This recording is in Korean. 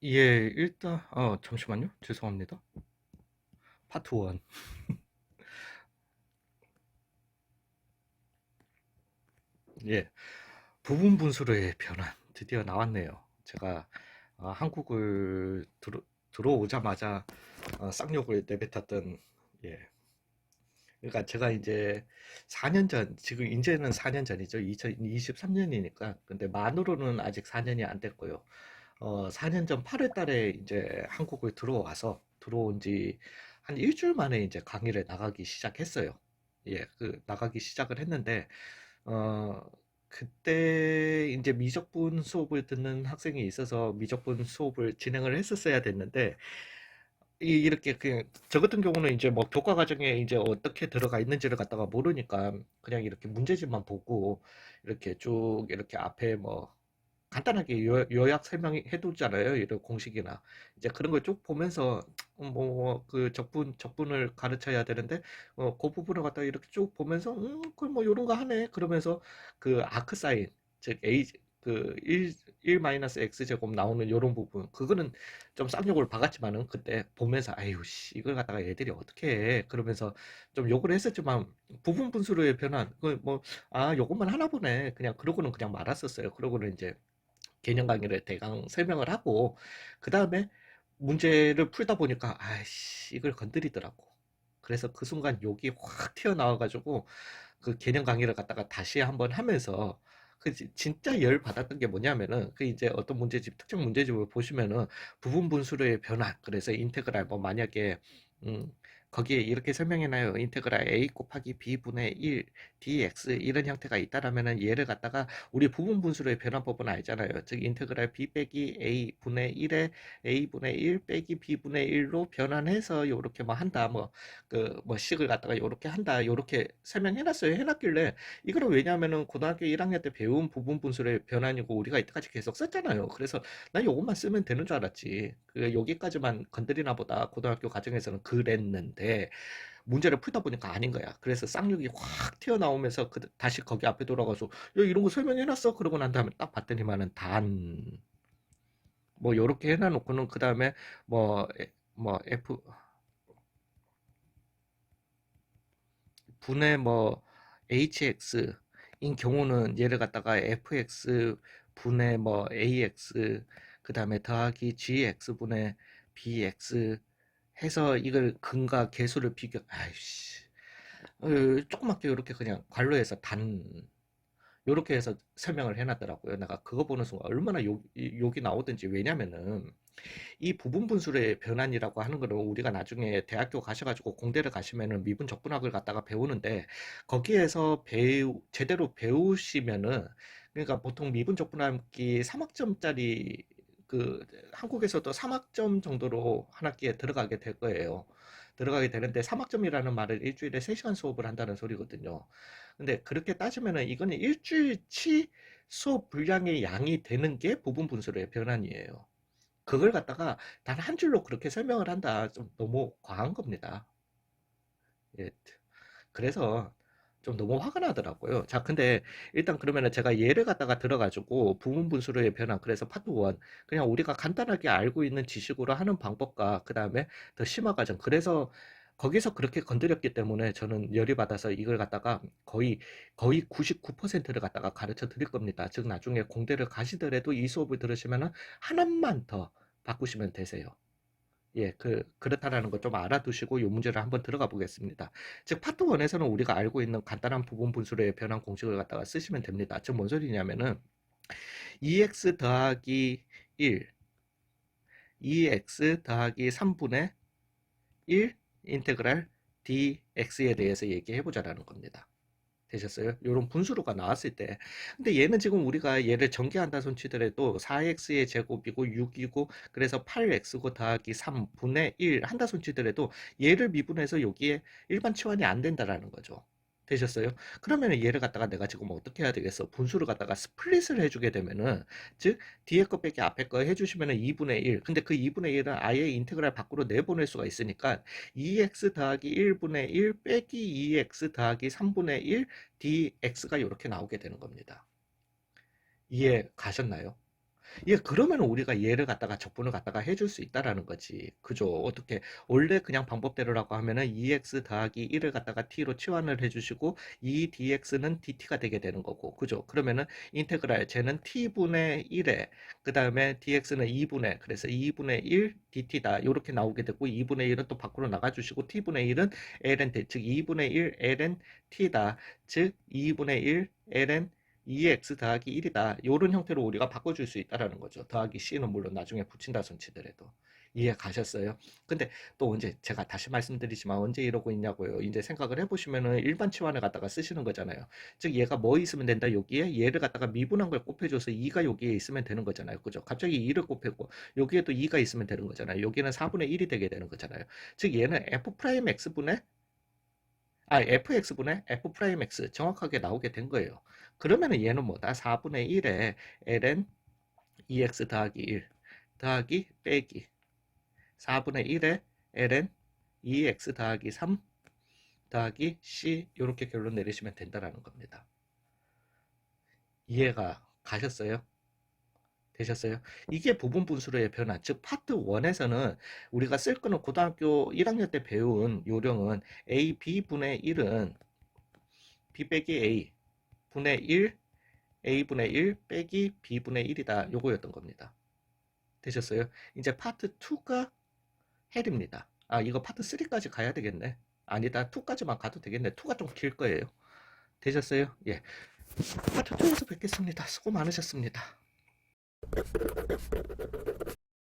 예, 일단, 잠시만요. 죄송합니다. 파트 1. 예, 부분 분수로의 변환. 드디어 나왔네요. 제가 한국을 들어오자마자 쌍욕을 내뱉었던, 예. 그러니까 제가 이제 4년 전, 지금 이제는 4년 전이죠. 2023년이니까. 근데 만으로는 아직 4년이 안 됐고요. 4년 전 8월 달에 이제 한국을 들어온 지 한 일주일 만에 이제 강의를 나가기 시작했어요. 예, 나가기 시작을 했는데, 어, 그때 이제 미적분 수업을 듣는 학생이 있어서 미적분 수업을 진행을 했었어야 됐는데, 이렇게 그냥 저 같은 경우는 이제 뭐 교과 과정에 이제 어떻게 들어가 있는지를 갖다가 모르니까 그냥 이렇게 문제집만 보고 이렇게 쭉 이렇게 앞에 뭐 간단하게 요약 설명해 두잖아요. 이런 공식이나 이제 그런 걸 쭉 보면서 뭐 그 적분을 가르쳐야 되는데 그 부분을 갖다 이렇게 쭉 보면서 그걸 뭐 요런 거 하네 그러면서 그 아크 사인 즉 a 그 1 마이너스 x 제곱 나오는 요런 부분 그거는 좀 쌍욕을 박았지만은 그때 보면서 아유 씨 이걸 갖다가 애들이 어떻게 해 그러면서 좀 욕을 했었지만 부분 분수로의 변환 그 뭐 아 요것만 하나 보네 그냥 그러고는 그냥 말았었어요. 그러고는 이제 개념 강의를 대강 설명을 하고 그 다음에 문제를 풀다 보니까 아이씨 이걸 건드리더라고. 그래서 그 순간 욕이 확 튀어나와가지고 그 개념 강의를 갖다가 다시 한번 하면서 진짜 열 받았던 게 뭐냐면은 그 이제 어떤 문제집 특정 문제집을 보시면은 부분 분수의 변환 그래서 인테그랄 뭐 만약에 음 거기에 이렇게 설명해놔요. 인테그랄 a 곱하기 b분의 1 dx 이런 형태가 있다라면은 얘를 갖다가 우리 부분 분수의 변환법은 알잖아요. 즉 인테그랄 b 빼기 a 분의 1에 a 분의 1 빼기 b 분의 1로 변환해서 요렇게 뭐 한다 뭐 뭐 식을 갖다가 요렇게 한다 요렇게 설명해놨어요. 해놨길래 이거는 왜냐하면은 고등학교 1학년 때 배운 부분 분수의 변환이고 우리가 이때까지 계속 썼잖아요. 그래서 난 요것만 쓰면 되는 줄 알았지. 여기까지만 건드리나 보다 고등학교 과정에서는 그랬는데 문제를 풀다 보니까 아닌 거야. 그래서 쌍욕이 확 튀어나오면서 다시 거기 앞에 돌아가서 야 이런 거 설명해놨어 그러고 난 다음에 딱 봤더니만은 단 뭐 요렇게 해놔놓고는 그 다음에 뭐 뭐 F 분의 뭐 hx인 경우는 얘를 갖다가 fx 분의 뭐 ax 그 다음에 더하기 gx 분의 bx 해서 이걸 근과 계수를 비교 아이씨 조그맣게 이렇게 그냥 괄호해서 단 요렇게 해서 설명을 해놨더라고요. 내가 그거 보는 순간 얼마나 욕이 나오든지 왜냐면은 이 부분 분수의 변환이라고 하는 거는 우리가 나중에 대학교 가셔가지고 공대를 가시면은 미분 적분학을 갖다가 배우는데 거기에서 제대로 배우시면은 그러니까 보통 미분 적분학이 3학점짜리 그 한국에서도 3학점 정도로 한 학기에 들어가게 될 거예요. 들어가게 되는데 3학점이라는 말은 일주일에 3시간 수업을 한다는 소리거든요. 근데 그렇게 따지면은 이거는 일주일치 수업 분량의 양이 되는 게 부분 분수의 변환이에요. 그걸 갖다가 단 한 줄로 그렇게 설명을 한다. 좀 너무 과한 겁니다. 예. 그래서 좀 너무 화가 나더라고요. 자, 근데 일단 그러면은 제가 예를 갖다가 들어가지고 부분 분수로의 변환, 그래서 파트 1, 그냥 우리가 간단하게 알고 있는 지식으로 하는 방법과 그 다음에 더 심화 과정. 그래서 거기서 그렇게 건드렸기 때문에 저는 열이 받아서 이걸 갖다가 거의 99%를 갖다가 가르쳐 드릴 겁니다. 즉, 나중에 공대를 가시더라도 이 수업을 들으시면은 하나만 더 바꾸시면 되세요. 예, 그렇다라는 거 좀 알아두시고 이 문제를 한번 들어가 보겠습니다. 즉, 파트 1에서는 우리가 알고 있는 간단한 부분 분수의 변환 공식을 갖다가 쓰시면 됩니다. 즉, 뭔 소리냐면은, 2x 더하기 1, 2x 더하기 3분의 1 인테그랄 dx에 대해서 얘기해 보자라는 겁니다. 되셨어요? 요런 분수로가 나왔을 때. 근데 얘는 지금 우리가 얘를 전개한다 손치더라도 4x의 제곱이고 6이고 그래서 8x고 더하기 3분의 1 한다 손치더라도 얘를 미분해서 여기에 일반 치환이 안 된다라는 거죠. 되셨어요? 그러면 얘를 갖다가 내가 지금 어떻게 해야 되겠어? 분수를 갖다가 스플릿을 해주게 되면은 즉 뒤에 거 빼기 앞에 거 해주시면은 2분의 1 근데 그 2분의 1은 아예 인테그랄 밖으로 내보낼 수가 있으니까 2x 더하기 1분의 1 빼기 2x 더하기 3분의 1 dx가 이렇게 나오게 되는 겁니다. 이해 가셨나요? 예, 그러면 우리가 얘를 갖다가 적분을 갖다가 해줄 수 있다라는 거지. 그죠? 어떻게, 원래 그냥 방법대로라고 하면은 2x 더하기 1을 갖다가 t로 치환을 해주시고, 이 dx는 dt가 되게 되는 거고. 그죠? 그러면은 인테그랄, 쟤는 t분의 1에, 그 다음에 dx는 2분의, 그래서 2분의 1 dt다. 요렇게 나오게 되고, 2분의 1은 또 밖으로 나가주시고, t분의 1은 ln t, 즉 2분의 1 ln t다. 즉 2분의 1 ln 2x 더하기 1이다. 이런 형태로 우리가 바꿔줄 수 있다라는 거죠. 더하기 c는 물론 나중에 붙인다 손 치더라도. 이해 가셨어요? 근데 또 언제, 제가 다시 말씀드리지만 언제 이러고 있냐고요. 이제 생각을 해보시면은 일반 치환을 갖다가 쓰시는 거잖아요. 즉 얘가 뭐 있으면 된다. 여기에 얘를 갖다가 미분한 걸 곱해줘서 2가 여기에 있으면 되는 거잖아요. 그죠? 갑자기 2를 곱했고 여기에도 2가 있으면 되는 거잖아요. 여기는 4분의 1이 되게 되는 거잖아요. 즉 얘는 f'x분의 fx분의 f'x 정확하게 나오게 된 거예요. 그러면은 얘는 뭐다? 4분의 1에 ln 2x 더하기 1 더하기 빼기 4분의 1에 ln 2x 더하기 3 더하기 c, 이렇게 결론 내리시면 된다라는 겁니다. 이해가 가셨어요? 되셨어요? 이게 부분 분수로의 변화, 즉 파트 1에서는 우리가 쓸 거는 고등학교 1학년 때 배운 요령은 a, b분의 1은 b 빼기 a 분의 1 a분의 1 빼기 b분의 1이다. 요거였던 겁니다. 되셨어요? 이제 파트 2가 헬입니다. 아, 이거 파트 3까지 가야 되겠네. 아니다, 2까지만 가도 되겠네. 2가 좀 길 거예요. 되셨어요? 예. 파트 2에서 뵙겠습니다. 수고 많으셨습니다.